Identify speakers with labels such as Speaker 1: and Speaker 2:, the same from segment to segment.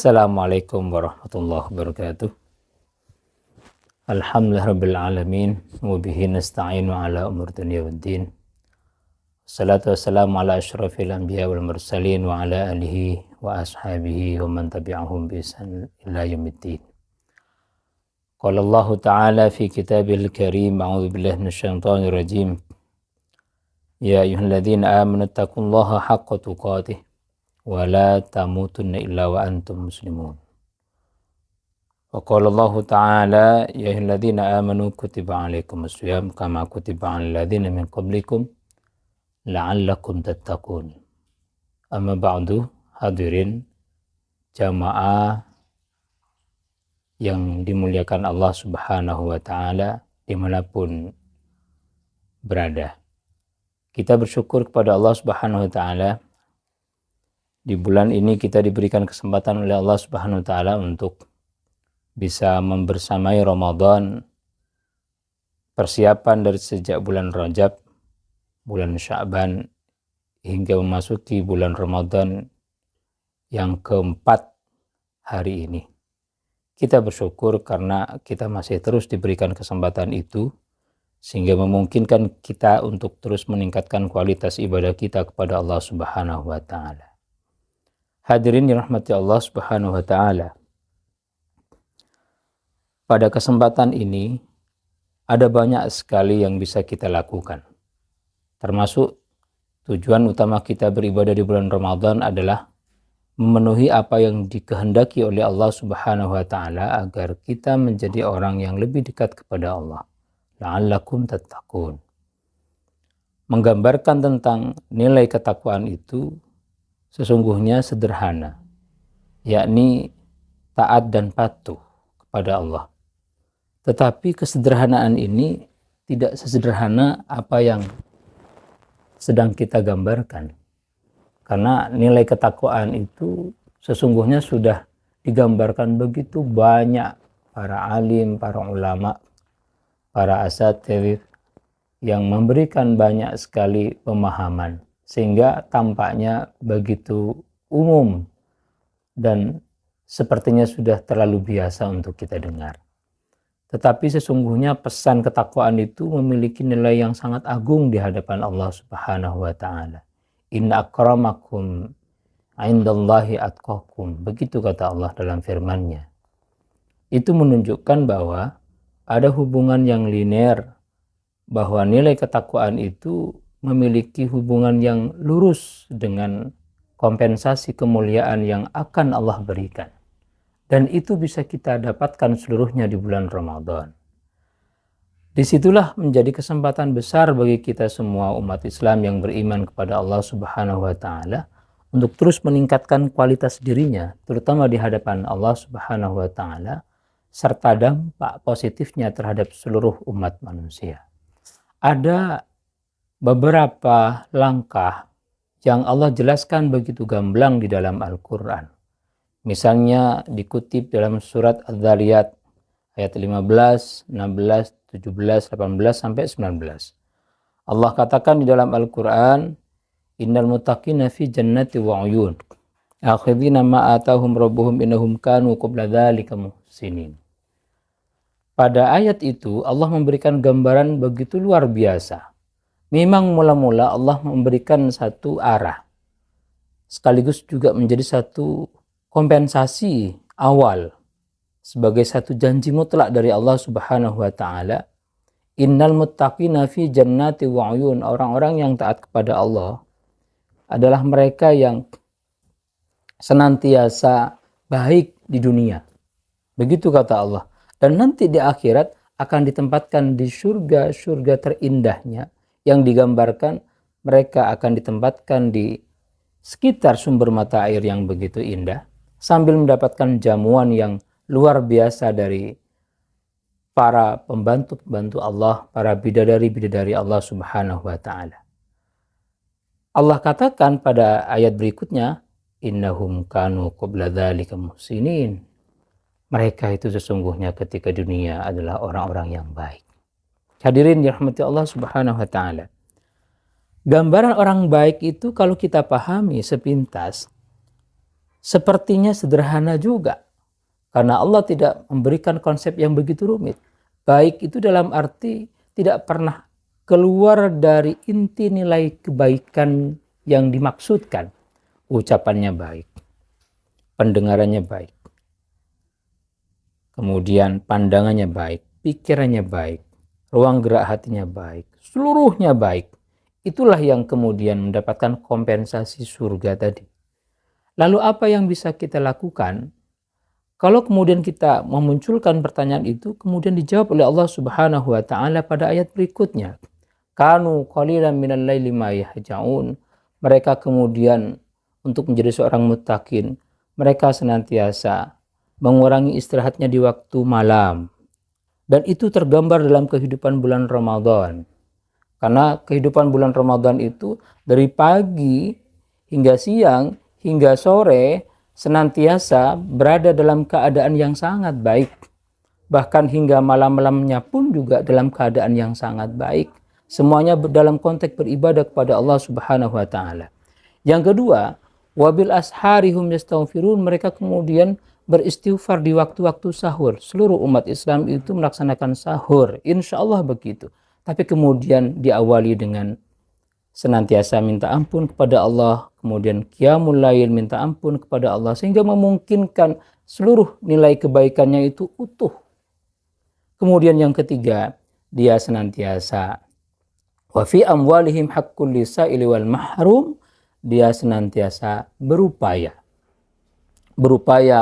Speaker 1: Assalamualaikum warahmatullahi wabarakatuh. Alhamdulillahirabbil alamin wa bihi nasta'inu ala umur dunya waddin. Wassalatu wassalamu ala asyrafil anbiya wal mursalin wa ala alihi wa ashabihi wa man tabi'ahum bi ihsan ila yaumiddin. Qala Allah ta'ala fi kitabil karim, a'udzu billahi minasyaitonir rajim. Ya ayyuhalladzina amanu taqullaha haqqa tuqatih wa la tamutunna illa wa antum muslimun. Wa qala Allah ta'ala ya ayyuhalladzina amanu kutiba alaikumus syiyam kama kutiba alal ladzina min qablikum la'allakum tattaqun. Amma ba'du, hadirin jamaah yang dimuliakan Allah Subhanahu wa ta'ala dimanapun berada. Kita bersyukur kepada Allah Subhanahu wa ta'ala. Di bulan ini kita diberikan kesempatan oleh Allah Subhanahu wa ta'ala untuk bisa membersamai Ramadan, persiapan dari sejak bulan Rajab, bulan Sya'ban, hingga memasuki bulan Ramadan yang keempat hari ini. Kita bersyukur karena kita masih terus diberikan kesempatan itu, sehingga memungkinkan kita untuk terus meningkatkan kualitas ibadah kita kepada Allah Subhanahu wa ta'ala. Hadirin dirahmati Allah Subhanahu wa ta'ala. Pada kesempatan ini ada banyak sekali yang bisa kita lakukan. Termasuk tujuan utama kita beribadah di bulan Ramadan adalah memenuhi apa yang dikehendaki oleh Allah Subhanahu wa ta'ala agar kita menjadi orang yang lebih dekat kepada Allah. La'allakum tattaqun. Menggambarkan tentang nilai ketakwaan itu sesungguhnya sederhana, yakni taat dan patuh kepada Allah. Tetapi kesederhanaan ini tidak sesederhana apa yang sedang kita gambarkan. Karena nilai ketakwaan itu sesungguhnya sudah digambarkan begitu banyak para alim, para ulama, para asatidz yang memberikan banyak sekali pemahaman. Sehingga tampaknya begitu umum dan sepertinya sudah terlalu biasa untuk kita dengar. Tetapi sesungguhnya pesan ketakwaan itu memiliki nilai yang sangat agung di hadapan Allah Subhanahu wa ta'ala. Inna akramakum indallahi atqakum. Begitu kata Allah dalam firman-Nya. Itu menunjukkan bahwa ada hubungan yang linear, bahwa nilai ketakwaan itu memiliki hubungan yang lurus dengan kompensasi kemuliaan yang akan Allah berikan. Dan itu bisa kita dapatkan seluruhnya di bulan Ramadan. Disitulah menjadi kesempatan besar bagi kita semua umat Islam yang beriman kepada Allah Subhanahu wa ta'ala untuk terus meningkatkan kualitas dirinya, terutama di hadapan Allah Subhanahu wa ta'ala, serta dampak positifnya terhadap seluruh umat manusia. Ada beberapa langkah yang Allah jelaskan begitu gamblang di dalam Al-Quran. Misalnya dikutip dalam surat Adz-Dzariyat ayat 15, 16, 17, 18 sampai 19. Allah katakan di dalam Al-Quran, Innal muttaqina fi jannati wa 'uyun, akhidhina ma atahum rabbuhum innahum kanu qabla dzalika muhsinin. Pada ayat itu Allah memberikan gambaran begitu luar biasa. Memang mula-mula Allah memberikan satu arah, sekaligus juga menjadi satu kompensasi awal sebagai satu janji mutlak dari Allah Subhanahu wa ta'ala. Innal muttaqina fi jannati wa 'uyun. Orang-orang yang taat kepada Allah adalah mereka yang senantiasa baik di dunia. Begitu kata Allah. Dan nanti di akhirat akan ditempatkan di surga-surga terindahnya, yang digambarkan mereka akan ditempatkan di sekitar sumber mata air yang begitu indah, sambil mendapatkan jamuan yang luar biasa dari para pembantu-pembantu Allah, para bidadari-bidadari Allah Subhanahu wa ta'ala. Allah katakan pada ayat berikutnya, innahum kanu qabla dzalika muhsinin. Mereka itu sesungguhnya ketika dunia adalah orang-orang yang baik. Hadirin dirahmati Allah Subhanahu wa ta'ala. Gambaran orang baik itu kalau kita pahami sepintas, sepertinya sederhana juga. Karena Allah tidak memberikan konsep yang begitu rumit. Baik itu dalam arti tidak pernah keluar dari inti nilai kebaikan yang dimaksudkan. Ucapannya baik, pendengarannya baik, kemudian pandangannya baik, pikirannya baik, ruang gerak hatinya baik, seluruhnya baik. Itulah yang kemudian mendapatkan kompensasi surga tadi. Lalu apa yang bisa kita lakukan? Kalau kemudian kita memunculkan pertanyaan itu, kemudian dijawab oleh Allah Subhanahu wa taala pada ayat berikutnya. Kanu qalilan minal laili ma yahja'un. Mereka kemudian untuk menjadi seorang muttaqin, mereka senantiasa mengurangi istirahatnya di waktu malam. Dan itu tergambar dalam kehidupan bulan Ramadan. Karena kehidupan bulan Ramadan itu dari pagi hingga siang hingga sore senantiasa berada dalam keadaan yang sangat baik. Bahkan hingga malam-malamnya pun juga dalam keadaan yang sangat baik. Semuanya dalam konteks beribadah kepada Allah Subhanahu wa taala. Yang kedua, wabil asharihum yastaghfirun, mereka kemudian beristighfar di waktu-waktu sahur. Seluruh umat Islam itu melaksanakan sahur, insya Allah begitu. Tapi kemudian diawali dengan senantiasa minta ampun kepada Allah, kemudian qiyamul lail minta ampun kepada Allah, sehingga memungkinkan seluruh nilai kebaikannya itu utuh. Kemudian yang ketiga, dia senantiasa wa fi amwalihim haqqul lisaili wal mahrum, dia senantiasa berupaya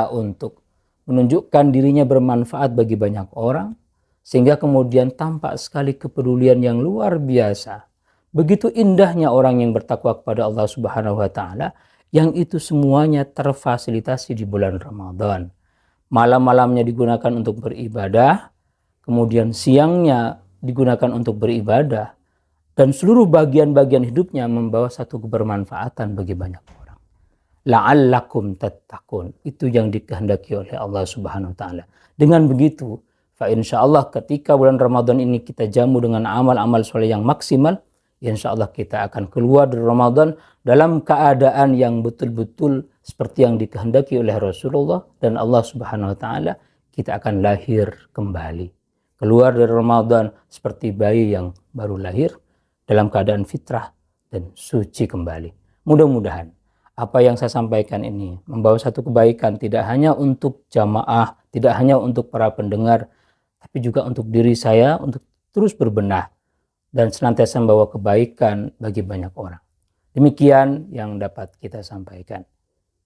Speaker 1: untuk menunjukkan dirinya bermanfaat bagi banyak orang, sehingga kemudian tampak sekali kepedulian yang luar biasa. Begitu indahnya orang yang bertakwa kepada Allah Subhanahu wa taala, yang itu semuanya terfasilitasi di bulan Ramadan. Malam-malamnya digunakan untuk beribadah, kemudian siangnya digunakan untuk beribadah, dan seluruh bagian-bagian hidupnya membawa satu kebermanfaatan bagi banyak orang. La'allakum tattaqun, itu yang dikehendaki oleh Allah Subhanahu wa taala. Dengan begitu, fa insyaallah ketika bulan Ramadan ini kita jamu dengan amal-amal soleh yang maksimal, insyaallah kita akan keluar dari Ramadan dalam keadaan yang betul-betul seperti yang dikehendaki oleh Rasulullah dan Allah Subhanahu wa taala. Kita akan lahir kembali, keluar dari Ramadan seperti bayi yang baru lahir dalam keadaan fitrah dan suci kembali. Mudah-mudahan apa yang saya sampaikan ini membawa satu kebaikan, tidak hanya untuk jamaah, tidak hanya untuk para pendengar, tapi juga untuk diri saya, untuk terus berbenah dan senantiasa membawa kebaikan bagi banyak orang. Demikian yang dapat kita sampaikan.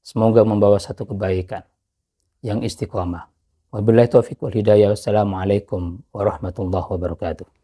Speaker 1: Semoga membawa satu kebaikan yang istiqomah. Wabillahi taufiq wal hidayah. Wassalamualaikum warahmatullahi wabarakatuh.